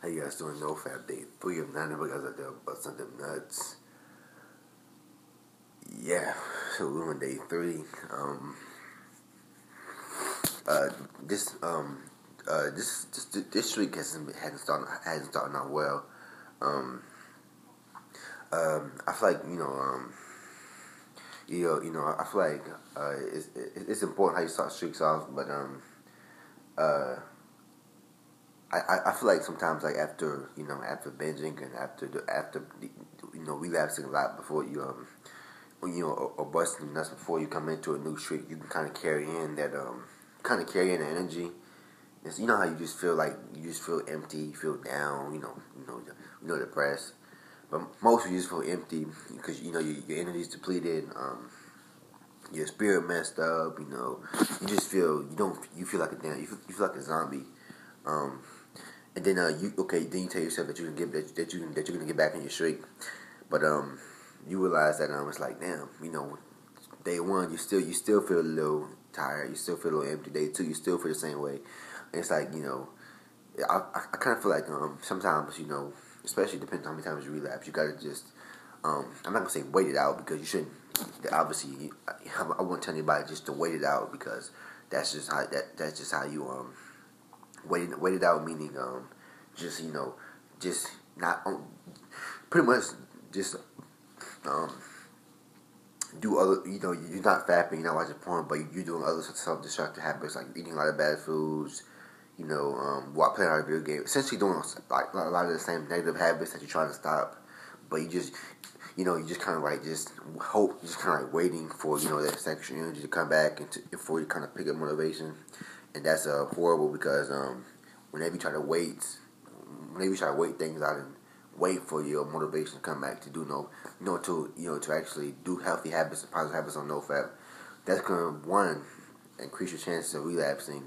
How you guys doing? No Fab Day 3 of 9 of you guys out there busting them nuts. Yeah, so we're on day 3. Uh, this this streak hasn't started out well. Um, I feel like I feel like it's important how you start streaks off, but uh. I feel like sometimes like after binging and after relapsing a lot before or busting nuts before you come into a new streak, you can kind of carry in that the energy. It's, you know how you just feel empty, you feel down, depressed. But most of you just feel empty because your energy's depleted, your spirit messed up. You just feel you feel like you feel like a zombie. And then then you tell yourself that you can that you're gonna get back in your streak, but you realize that it's like, damn, day one you still feel a little tired, you still feel a little empty. Day two you still feel the same way. And it's like, I kind of feel like sometimes, especially depending on how many times you relapse, you gotta just I'm not gonna say wait it out, because you shouldn't. Obviously, I won't tell anybody just to wait it out, because that's just how you wait it out, meaning just just not pretty much just do other, you're not fapping, you're not watching porn, but you're doing other self-destructive habits like eating a lot of bad foods, while playing a lot of video games, essentially doing like a lot of the same negative habits that you're trying to stop, but you just kind of like just hope, just kind of like waiting for that sexual energy to come back and before you kind of pick up motivation. And that's horrible, because whenever you try to wait things out and wait for your motivation to come back to do to actually do healthy habits and positive habits on NoFap, that's gonna, one, increase your chances of relapsing,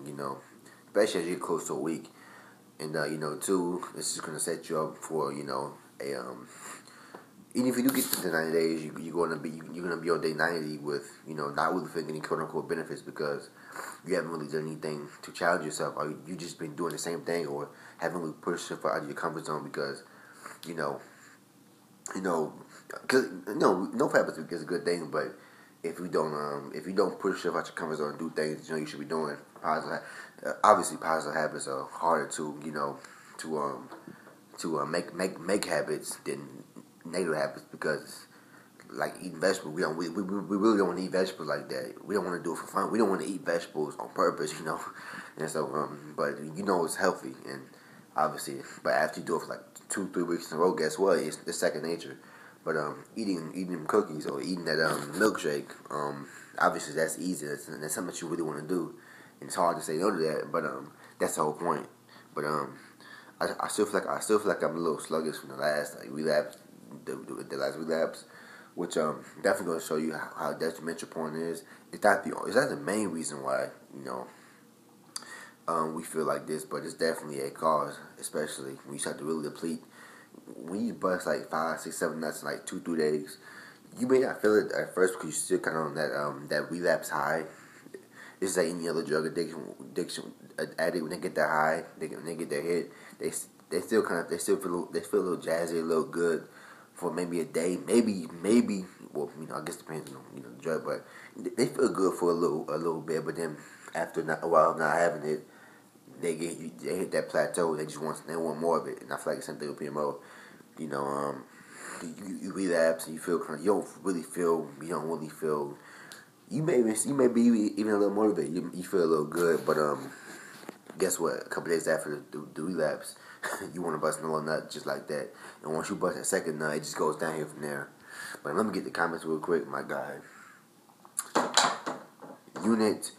especially as you get close to a week, and two, this is gonna set you up for even if you do get to the 90 days, you're gonna be on day 90 with not really feeling any quote unquote benefits, because you haven't really done anything to challenge yourself, or you just been doing the same thing, or haven't really pushed yourself out of your comfort zone, because because no habits is a good thing, but if you don't push yourself out your comfort zone and do things you should be doing, obviously positive habits are harder to make habits than negative habits, because like eating vegetables, we really don't want to eat vegetables like that. We don't want to do it for fun. We don't want to eat vegetables on purpose, and so but it's healthy, and obviously, but after you do it for like 2-3 weeks in a row, guess what? It's second nature. But eating cookies or eating that milkshake, obviously that's easy. That's something that you really want to do, and it's hard to say no to that. But that's the whole point. But I still feel like I'm a little sluggish from the last relapse, the last relapse, which definitely going to show you how detrimental porn is. It's not the main reason why we feel like this, but it's definitely a cause, especially when you start to really deplete. When you bust like 5, 6, 7 nuts in like 2-3 days, you may not feel it at first because you're still kind of on that relapse high. It's like any other drug addiction addict. When they get that high, when they get that hit, they still feel a little jazzy, a little good for maybe a day, maybe. Well, I guess it depends on the drug, but they feel good for a little bit. But then after a while of not having it, they hit that plateau. They want more of it, and I feel like the same thing with PMO. You relapse and you feel you don't really feel. You may be even a little motivated. You feel a little good, but guess what? A couple days after the relapse, you want to bust another nut just like that. And once you bust that second nut, it just goes downhill from there. But let me get the comments real quick, my guy. Unit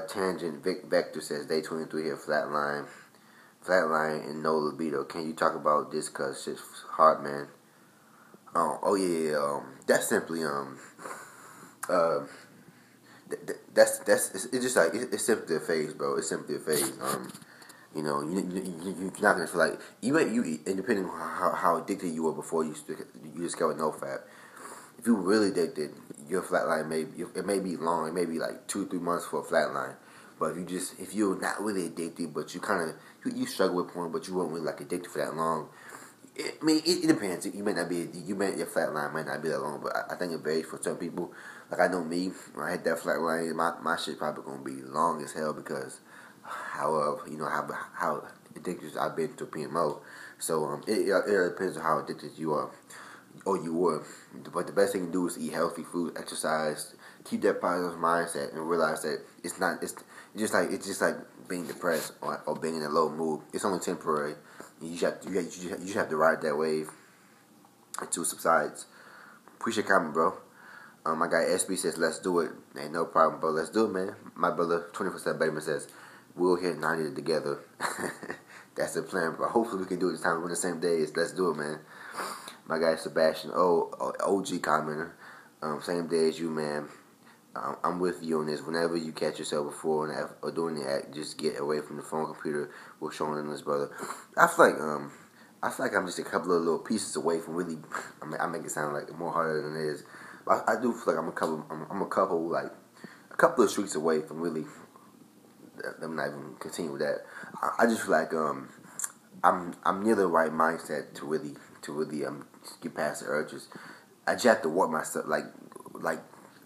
Tangent Vector says day 23 here, flatline and no libido. Can you talk about this? Cause shit's hard, man. That's simply that's it's just like it's simply a phase, bro. It's simply a phase. You're not gonna feel like and depending on how addicted you were before you discovered NoFap. If you were really addicted, your flatline may be long. It may be like 2-3 months for a flatline. But if you're not really addicted, but you you struggle with porn, but you weren't really like addicted for that long. It depends. You may not be. Your flat line might not be that long, but I think it varies for some people. Like I know me, when I hit that flat line, my shit probably gonna be long as hell because how addicted I've been to PMO. So it depends on how addicted you are or you were. But the best thing to do is eat healthy food, exercise, keep that positive mindset, and realize that it's not. It's just like being depressed or being in a low mood. It's only temporary. You just have to ride that wave until it subsides. Appreciate your comment, bro. My guy SB says, let's do it. Ain't no problem, bro. Let's do it, man. My brother, 24/7 Betterman says, we'll hit 90 together. That's the plan, bro. Hopefully we can do it this time. We're on the same days. Let's do it, man. My guy Sebastian, OG commenter. Same day as you, man. I'm with you on this. Whenever you catch yourself before or doing the act, just get away from the phone, computer. We're showing in this, brother. I feel like I'm just a couple of little pieces away from really. I make it sound like more harder than it is. But I do feel like I'm a couple of streets away from really. I'm not even continue with that. I just feel like I'm near the right mindset to really get past the urges. I just have to work myself like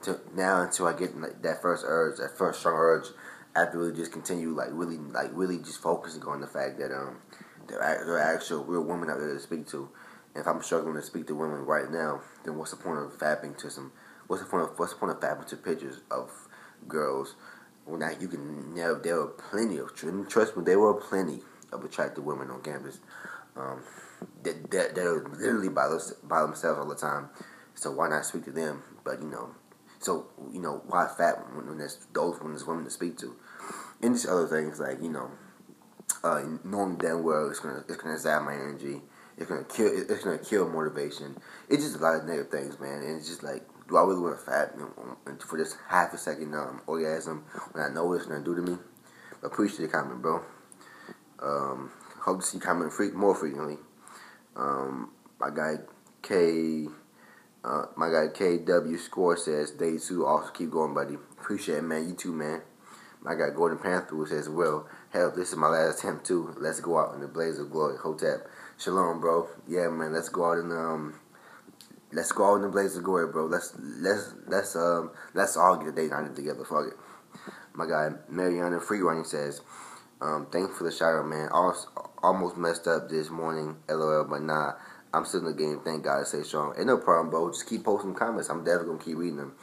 to now until I get like that first urge, that first strong urge. I have to really just continue really just focusing on the fact that there are actual real women out there to speak to. And if I'm struggling to speak to women right now, then what's the point of fapping to some? What's the point of fapping to pictures of girls? Well, now you can never. There were plenty of trust me. There were plenty of attractive women on campus. They're literally by themselves all the time. So why not speak to them? But why fat when there's women to speak to? And just other things like knowing damn well it's gonna zap my energy. It's gonna kill motivation. It's just a lot of negative things, man. And it's just like, do I really want to fat for this half a second orgasm when I know what it's gonna do to me? But appreciate the comment, bro. Hope to see you comment more frequently. My guy KW Score says, day 2, also keep going, buddy. Appreciate it, man. You too, man. My guy Gordon Panther says, well, hell, this is my last attempt too. Let's go out in the blaze of glory. Hotep. Shalom, bro. Yeah, man. Let's go out in the blaze of glory, bro. Let's all get a date night together. Fuck it. My guy Mariana Freerunning says, thanks for the shout out, man. Almost messed up this morning, LOL, but nah, I'm still in the game. Thank God, stay strong. Ain't no problem, bro. Just keep posting comments. I'm definitely gonna keep reading them.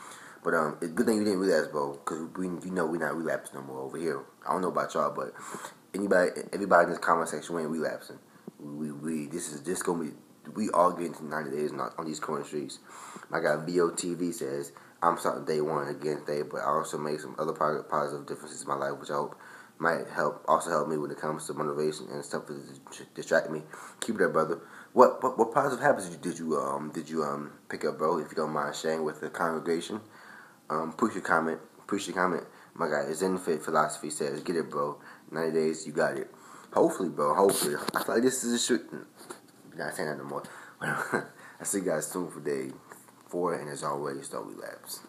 But it's a good thing you didn't relapse, bro, because we're not relapsing no more over here. I don't know about y'all, but everybody in this comment section, we ain't relapsing. We all getting to 90 days on these corner streets. My guy VOTV says, I'm starting day 1 again today, but I also made some other positive differences in my life, which I hope might also help me when it comes to motivation and stuff that distract me. Keep it up, brother. What positive habits did you pick up, bro? If you don't mind sharing with the congregation. Appreciate your comment. My guy, Zen Fit Philosophy says, get it, bro. 90 days, you got it. Hopefully, bro. Hopefully. I feel like this is a shoot. Not saying that no more. I see you guys soon for day 4, and as always, don't relapse.